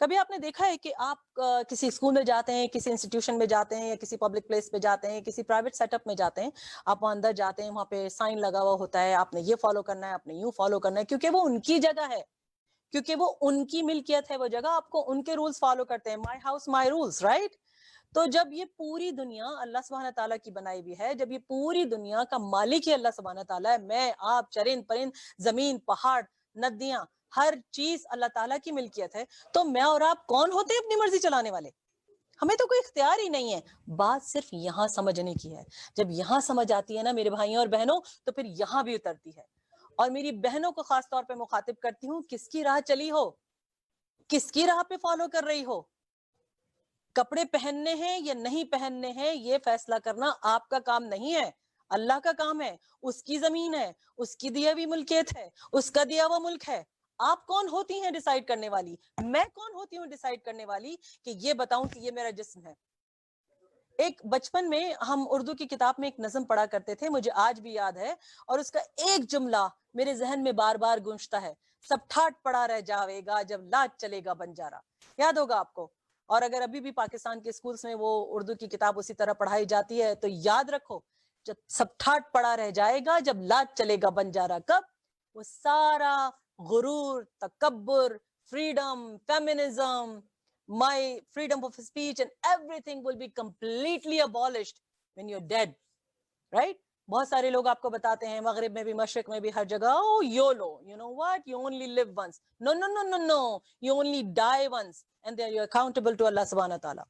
کبھی آپ نے دیکھا ہے کہ آپ کسی اسکول میں جاتے ہیں, کسی انسٹیٹیوشن میں جاتے ہیں, یا کسی پبلک پلیس پہ جاتے ہیں, کسی پرائیویٹ سیٹ اپ میں جاتے ہیں, آپ وہاں اندر جاتے ہیں, وہاں پہ سائن لگا ہوا ہوتا ہے, آپ نے یہ فالو کرنا ہے, آپ نے یوں فالو کرنا ہے, کیونکہ وہ ان کی جگہ ہے, کیونکہ وہ ان کی ملکیت ہے وہ جگہ, آپ کو ان کے رولز فالو کرتے ہیں, my house my rules, right. تو جب یہ پوری دنیا اللہ سبحانہ تعالیٰ کی بنائی ہوئی ہے, جب یہ پوری دنیا کا مالک ہی اللہ سبحانہ تعالیٰ ہے, میں آپ چرند پرند, زمین پہاڑ ندیاں, ہر چیز اللہ تعالیٰ کی ملکیت ہے, تو میں اور آپ کون ہوتے ہیں اپنی مرضی چلانے والے؟ ہمیں تو کوئی اختیار ہی نہیں ہے. بات صرف یہاں سمجھنے کی ہے. جب یہاں سمجھ آتی ہے نا میرے بھائیوں اور بہنوں, تو پھر یہاں بھی اترتی ہے. اور میری بہنوں کو خاص طور پہ مخاطب کرتی ہوں, کس کی راہ چلی ہو, کس کی راہ پہ فالو کر رہی ہو, کپڑے پہننے ہیں یا نہیں پہننے ہیں, یہ فیصلہ کرنا آپ کا کام نہیں ہے, اللہ کا کام ہے. اس کی زمین ہے, اس کی دیا ہوئی ملکیت ہے, اس کا دیا ہوا ملک ہے. آپ کون ہوتی ہیں ڈیسائیڈ کرنے والی؟ میں کون ہوتی ہوں ڈیسائیڈ کرنے والی کہ یہ بتاؤں کہ یہ میرا جسم ہے؟ ایک بچپن میں ہم اردو کی کتاب میں ایک نظم پڑھا کرتے تھے, مجھے آج بھی یاد ہے, اور اس کا ایک جملہ میرے ذہن میں بار بار گونجتا ہے, سب ٹھاٹ پڑا رہ جاوے گا جب لاج چلے گا بنجارا. یاد ہوگا آپ کو. اور اگر ابھی بھی پاکستان کے اسکولز میں وہ اردو کی کتاب اسی طرح پڑھائی جاتی ہے, تو یاد رکھو, جب سب ٹھاٹ پڑا رہ جائے گا جب لاج چلے گا بنجارا. کب؟ وہ سارا غرور, تکبر, freedom, feminism, my freedom of speech and everything will be completely abolished when you're dead, right? بہت سارے لوگ آپ کو بتاتے ہیں, مغرب میں بھی مشرق میں بھی ہر جگہ, oh YOLO, you know what, you only live once. No, no, no, no, no, you only die once and then you're accountable to Allah subhanahu wa ta'ala.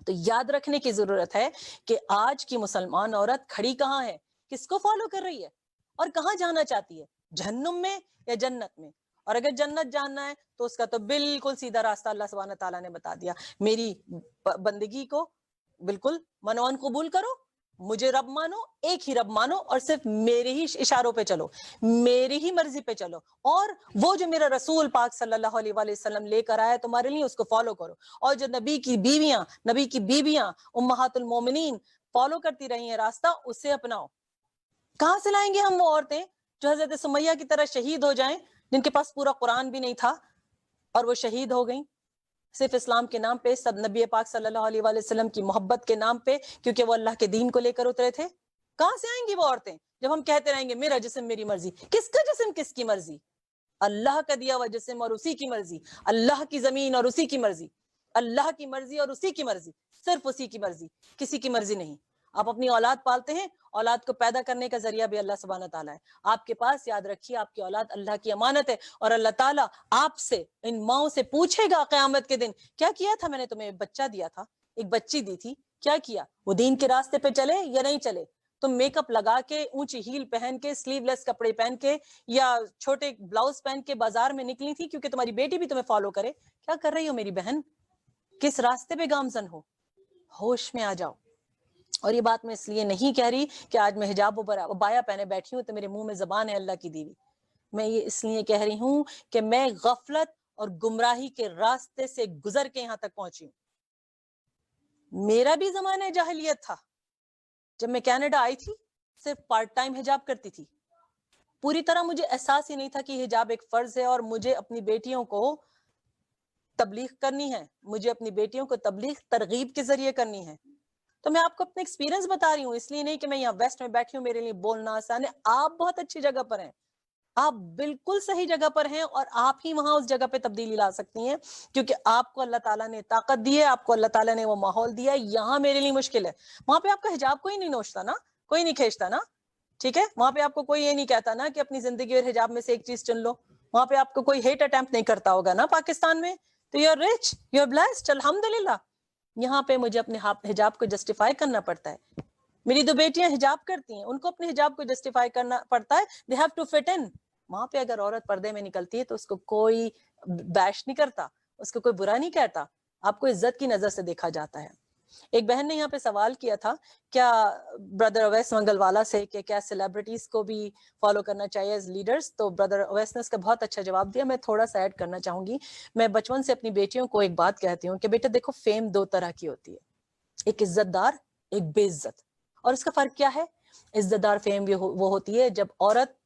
تو یاد رکھنے کی ضرورت ہے کہ آج کی مسلمان عورت کھڑی کہاں ہے, کس کو فالو کر رہی ہے, اور کہاں جانا چاہتی ہے, جہنم میں یا جنت میں. اور اگر جنت جاننا ہے تو اس کا تو بالکل سیدھا راستہ اللہ سبحانہ تعالیٰ نے بتا دیا, میری بندگی کو بالکل منوان قبول کرو, مجھے رب مانو, ایک ہی رب مانو, اور صرف میرے ہی اشاروں پہ چلو, میری ہی مرضی پہ چلو, اور وہ جو میرا رسول پاک صلی اللہ علیہ وآلہ وسلم لے کر آیا تمہارے لیے, اس کو فالو کرو. اور جو نبی کی بیویاں امہات المومنین فالو کرتی رہی ہیں راستہ, اسے اپناؤ. کہاں سے لائیں گے ہم وہ عورتیں جو حضرت سمیہ کی طرح شہید ہو جائیں, جن کے پاس پورا قرآن بھی نہیں تھا اور وہ شہید ہو گئیں صرف اسلام کے نام پہ, سب نبی پاک صلی اللہ علیہ وآلہ وسلم کی محبت کے نام پہ, کیونکہ وہ اللہ کے دین کو لے کر اترے تھے. کہاں سے آئیں گی وہ عورتیں جب ہم کہتے رہیں گے میرا جسم میری مرضی؟ کس کا جسم کس کی مرضی؟ اللہ کا دیا ہوا جسم اور اسی کی مرضی, اللہ کی زمین اور اسی کی مرضی, اللہ کی مرضی اور اسی کی مرضی, صرف اسی کی مرضی, کسی کی مرضی نہیں. آپ اپنی اولاد پالتے ہیں, اولاد کو پیدا کرنے کا ذریعہ بھی اللہ سبحانہ تعالیٰ ہے. آپ کے پاس, یاد رکھیے, آپ کی اولاد اللہ کی امانت ہے, اور اللہ تعالیٰ آپ سے, ان ماؤں سے پوچھے گا قیامت کے دن, کیا کیا تھا میں نے تمہیں, ایک بچہ دیا تھا, ایک بچی دی تھی, کیا کیا؟ وہ دین کے راستے پہ چلے یا نہیں چلے؟ تم میک اپ لگا کے, اونچی ہیل پہن کے, سلیو لیس کپڑے پہن کے, یا چھوٹے بلاؤز پہن کے بازار میں نکلی تھی کیونکہ تمہاری بیٹی بھی تمہیں فالو کرے؟ کیا کر رہی ہو میری بہن؟ کس راستے پہ گامزن ہو؟ ہوش میں آ جاؤ. اور یہ بات میں اس لیے نہیں کہہ رہی کہ آج میں حجاب و بایا پہنے بیٹھی ہوں تو میرے منہ میں زبان ہے اللہ کی دیوی. میں یہ اس لیے کہہ رہی ہوں کہ میں غفلت اور گمراہی کے راستے سے گزر کے یہاں تک پہنچی ہوں. میرا بھی زمانہ جاہلیت تھا. جب میں کینیڈا آئی تھی صرف پارٹ ٹائم حجاب کرتی تھی, پوری طرح مجھے احساس ہی نہیں تھا کہ حجاب ایک فرض ہے اور مجھے اپنی بیٹیوں کو تبلیغ کرنی ہے, مجھے اپنی بیٹیوں کو تبلیغ ترغیب کے ذریعے کرنی ہے. تو میں آپ کو اپنے ایکسپیرینس بتا رہی ہوں, اس لیے نہیں کہ میں یہاں ویسٹ میں بیٹھی ہوں میرے لیے بولنا آسان ہے. آپ بہت اچھی جگہ پر ہیں, آپ بالکل صحیح جگہ پر ہیں, اور آپ ہی وہاں اس جگہ پہ تبدیلی لا سکتی ہیں, کیونکہ آپ کو اللہ تعالیٰ نے طاقت دی ہے, آپ کو اللہ تعالیٰ نے وہ ماحول دیا ہے. یہاں میرے لیے مشکل ہے, وہاں پہ آپ کا حجاب کوئی نہیں نوچتا نا, کوئی نہیں کھینچتا نا, ٹھیک ہے, وہاں پہ آپ کو کوئی یہ نہیں کہتا نا کہ اپنی زندگی اور حجاب میں سے ایک چیز چن لو. وہاں پہ آپ کو کوئی ہیٹ اٹیمپٹ نہیں کرتا ہوگا نا پاکستان میں. تو you are rich, you are blessed, الحمدللہ. یہاں پہ مجھے اپنے حجاب کو جسٹیفائی کرنا پڑتا ہے. میری 2 بیٹیاں حجاب کرتی ہیں, ان کو اپنے حجاب کو جسٹیفائی کرنا پڑتا ہے. دے ہیو ٹو فٹ ان. وہاں پہ اگر عورت پردے میں نکلتی ہے تو اس کو کوئی بیش نہیں کرتا, اس کو کوئی برا نہیں کہتا, آپ کو عزت کی نظر سے دیکھا جاتا ہے. ایک بہن نے یہاں پہ سوال کیا تھا کیا بردر اویس منگلوالا سے کہ کیا سیلیبریٹیز کو بھی فالو کرنا چاہیے ایز لیڈرز, تو بردر اویس نے اس کا بہت اچھا جواب دیا. میں تھوڑا سا ایڈ کرنا چاہوں گی. میں بچپن سے اپنی بیٹیوں کو ایک بات کہتی ہوں کہ بیٹا دیکھو, فیم 2 طرح کی ہوتی ہے, ایک عزت دار, ایک بے عزت. اور اس کا فرق کیا ہے؟ عزت دار فیم وہ ہوتی ہے جب عورت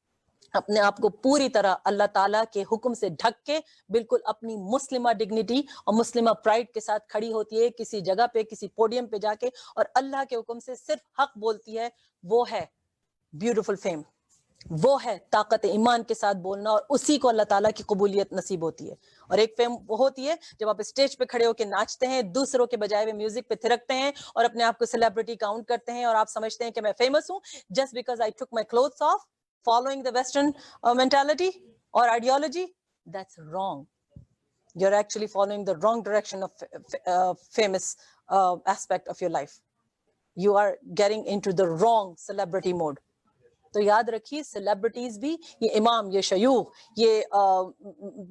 اپنے آپ کو پوری طرح اللہ تعالیٰ کے حکم سے ڈھک کے بالکل اپنی مسلمہ ڈگنیٹی اور مسلمہ پرائڈ کے ساتھ کھڑی ہوتی ہے کسی جگہ پہ کسی پوڈیم پہ جا کے اور اللہ کے حکم سے صرف حق بولتی ہے. وہ ہے بیوٹیفل فیم, وہ ہے طاقت ایمان کے ساتھ بولنا, اور اسی کو اللہ تعالیٰ کی قبولیت نصیب ہوتی ہے. اور ایک فیم وہ ہوتی ہے جب آپ اسٹیج پہ کھڑے ہو کے ناچتے ہیں, دوسروں کے بجائے ہوئے میوزک پہ تھرکتے ہیں اور اپنے آپ کو سیلیبریٹی کاؤنٹ کرتے ہیں, اور آپ سمجھتے ہیں کہ میں فیمس ہوں just because I took my clothes off following the Western mentality or ideology. That's wrong. You're actually following the wrong direction of famous aspect of your life. You are getting into the wrong celebrity mode. تو یاد رکھیے celebrities بھی, یہ امام, یہ شیوخ, یہ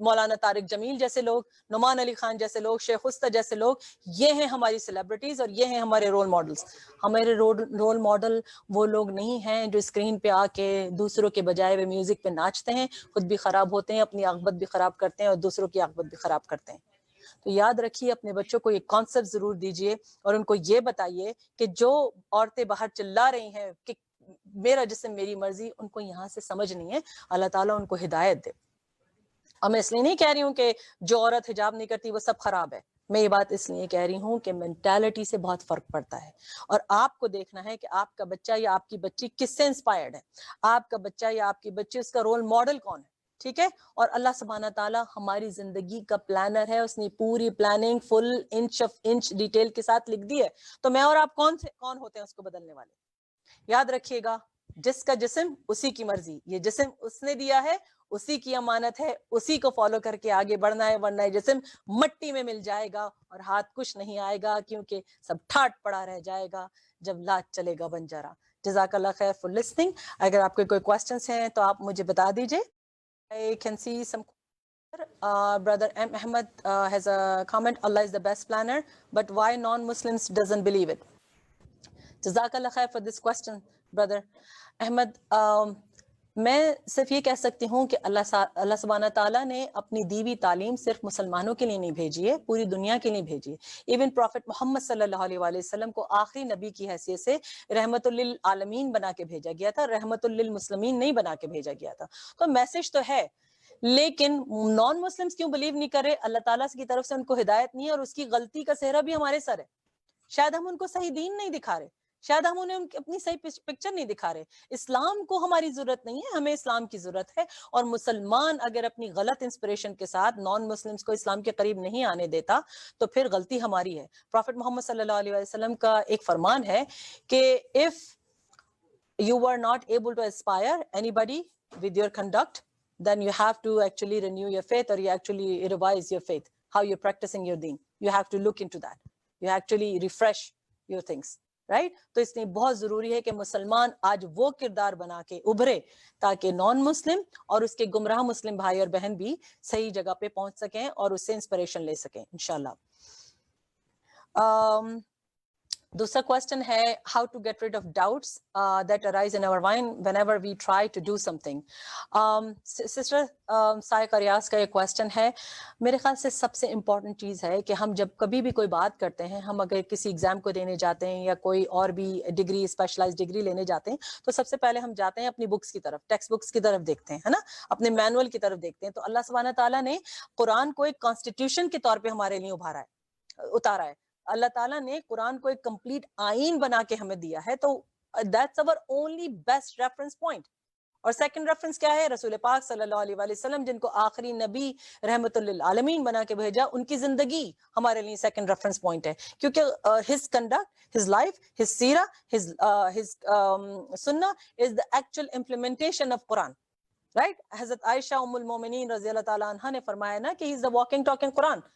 مولانا طارق جمیل جیسے لوگ, نعمان علی خان جیسے لوگ, شیخ استہ جیسے لوگ, یہ ہیں ہماری سیلیبریٹیز اور یہ ہیں ہمارے رول ماڈلز. ہمارے رول ماڈل وہ لوگ نہیں ہیں جو اسکرین پہ آ کے دوسروں کے بجائے ہوئے میوزک پہ ناچتے ہیں, خود بھی خراب ہوتے ہیں, اپنی عاقبت بھی خراب کرتے ہیں اور دوسروں کی عاقبت بھی خراب کرتے ہیں. تو یاد رکھیے اپنے بچوں کو یہ کانسیپٹ ضرور دیجئے اور ان کو یہ بتائیے کہ جو عورتیں باہر چلا رہی ہیں کہ میرا جسم میری مرضی, ان کو یہاں سے سمجھ نہیں ہے. اللہ تعالیٰ ان کو ہدایت دے. اور میں اس لیے نہیں کہہ رہی ہوں کہ جو عورت حجاب نہیں کرتی وہ سب خراب ہے, میں یہ بات اس لیے کہہ رہی ہوں کہ مینٹالٹی سے بہت فرق پڑتا ہے, اور آپ کو دیکھنا ہے کہ آپ کا بچہ یا آپ کی بچی کس سے انسپائرڈ ہے, آپ کا بچہ یا آپ کی بچی اس کا رول ماڈل کون ہے. ٹھیک ہے, اور اللہ سبحانہ تعالیٰ ہماری زندگی کا پلانر ہے, اس نے پوری planning full inch of inch detail کے ساتھ لکھ دی ہے. تو میں اور آپ کون ہوتے ہیں اس کو بدلنے والے. یاد رکھیے گا, جس کا جسم اسی کی مرضی, یہ جسم اس نے دیا ہے, اسی کی امانت ہے, اسی کو فالو کر کے آگے بڑھنا ہے, ورنہ جسم مٹی میں مل جائے گا اور ہاتھ کچھ نہیں آئے گا, کیونکہ سب ٹھاٹ پڑا رہ جائے گا جب لاج چلے گا بنجارا. جزاک اللہ خیر فار لسننگ. اگر آپ کے کوئی کوسچنس ہیں تو آپ مجھے بتا دیجئے. I can see some brother M. Ahmed has a comment, Allah is the best planner, but why non-Muslims doesn't believe it? جزاک اللہ خیر for this question brother Ahmad. میں صرف یہ کہہ سکتی ہوں کہ اللہ سبحانہ تعالیٰ نے اپنی دیوی تعلیم صرف مسلمانوں کے لیے نہیں بھیجی ہے, پوری دنیا کے لیے بھیجی ہے. ایون پروفٹ محمد صلی اللہ علیہ وآلہ وسلم کو آخری نبی کی حیثیت سے رحمت للعالمین بنا کے بھیجا گیا تھا, رحمت للمسلمین نہیں بنا کے بھیجا گیا تھا. تو میسج تو ہے, لیکن نان مسلمز کیوں بلیو نہیں کر رہے؟ اللہ تعالیٰ کی طرف سے ان کو ہدایت نہیں ہے, اور اس کی غلطی کا صحرا بھی ہمارے سر ہے. شاید ہم ان کو صحیح دین نہیں دکھا رہے, شاید ہم انہیں اپنی صحیح پکچر نہیں دکھا رہے. اسلام کو ہماری ضرورت نہیں ہے, ہمیں اسلام کی ضرورت ہے. اور مسلمان اگر اپنی غلط انسپریشن کے ساتھ نان مسلمز کو اسلام کے قریب نہیں آنے دیتا تو پھر غلطی ہماری ہے. پروفٹ محمد صلی اللہ علیہ وسلم کا ایک فرمان ہے کہ if you were not able to inspire anybody with your conduct, then you have to actually renew your faith, or you actually revise your faith, how you're practicing your deen. You have to look into that. You actually refresh your things. Right. تو اس لیے بہت ضروری ہے کہ مسلمان آج وہ کردار بنا کے ابھرے تاکہ نان مسلم اور اس کے گمراہ مسلم بھائی اور بہن بھی صحیح جگہ پہ پہنچ سکیں اور اس سے انسپریشن لے سکیں انشاءاللہ. دوسرا کوشچن ہے how to get rid of doubts that arise in our mind whenever we try to do something. Sister Saiqa Riaz کا یہ کوشچن ہے. میرے خیال سے سب سے امپورٹنٹ چیز ہے کہ ہم جب کبھی بھی کوئی بات کرتے ہیں, ہم اگر کسی ایگزام کو دینے جاتے ہیں یا کوئی اور بھی ڈگری اسپیشلائز ڈگری لینے جاتے ہیں, تو سب سے پہلے ہم جاتے ہیں اپنی بکس کی طرف, ٹیکسٹ بکس کی طرف دیکھتے ہیں, ہے نا, اپنے مینول کی طرف دیکھتے ہیں. تو اللہ سبحانہ تعالیٰ نے قرآن کو ایک کانسٹیٹیوشن کے طور پہ ہمارے لیے اتارا ہے. اللہ تعالیٰ نے قرآن کو ایک کمپلیٹ آئین بنا کے ہمیں دیا ہے. تو that's our only best reference point. اور سیکنڈ ریفرنس کیا ہے؟ رسول پاک صلی اللہ علیہ وآلہ وسلم, جن کو آخری نبی رحمت للعالمین بنا کے بھیجا, ان کی زندگی ہمارے لیے سیکنڈ ریفرنس پوائنٹ ہے. کیونکہ his conduct, his life, his سیرہ, his سنہ is the actual implementation of Quran. Right? حضرت عائشہ ام المومنین رضی اللہ تعالیٰ عنہ نے فرمایا نا کہ he is the walking talking Quran.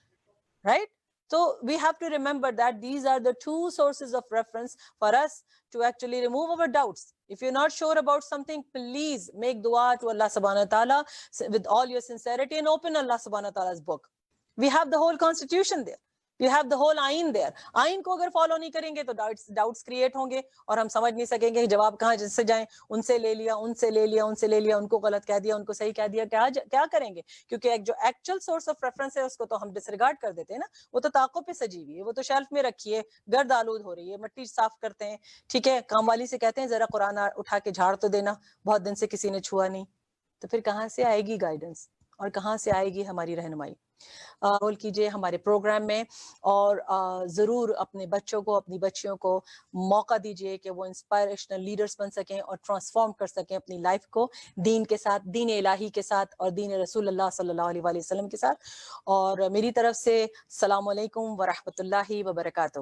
Right? So we have to remember that these are the two sources of reference for us to actually remove our doubts. If you're not sure about something, please make dua to Allah subhanahu wa ta'ala with all your sincerity and open Allah subhanahu wa ta'ala's book. We have the whole constitution there. You have the whole آئین there. آئین کو اگر follow نہیں کریں گے تو doubts create ہوں گے اور ہم سمجھ نہیں سکیں گے کہ جواب کہاں جس سے جائیں. ان سے لے لیا, ان سے لے لیا, ان سے لے لیا, ان کو غلط کہہ دیا, ان کو صحیح کہہ دیا, کیا کریں گے؟ کیونکہ ایک جو ایکچوئل سورس آف ریفرنس ہے اس کو تو ہم ڈسریگارڈ کر دیتے ہیں نا. وہ تو طاقوں پہ سجی ہوئی ہے, وہ تو شیلف میں رکھی ہے, گرد آلود ہو رہی ہے, مٹی صاف کرتے ہیں. ٹھیک ہے, کام والی سے کہتے ہیں ذرا قرآن اٹھا کے جھاڑ تو دینا, بہت دن سے کسی نے چھوا نہیں. تو پھر کہاں سے آئے گی گائیڈنس اور کہاں سے آئے گی ہماری رہنمائی؟ رول کیجیے ہمارے پروگرام میں، اور ضرور اپنے بچوں کو، اپنی بچیوں کو موقع دیجیے کہ وہ انسپائریشنل لیڈرز بن سکیں اور ٹرانسفارم کر سکیں اپنی لائف کو دین کے ساتھ، دین الہی کے ساتھ، اور دین رسول اللہ صلی اللہ علیہ وآلہ وسلم کے ساتھ. اور میری طرف سے السلام علیکم ورحمۃ اللہ وبرکاتہ.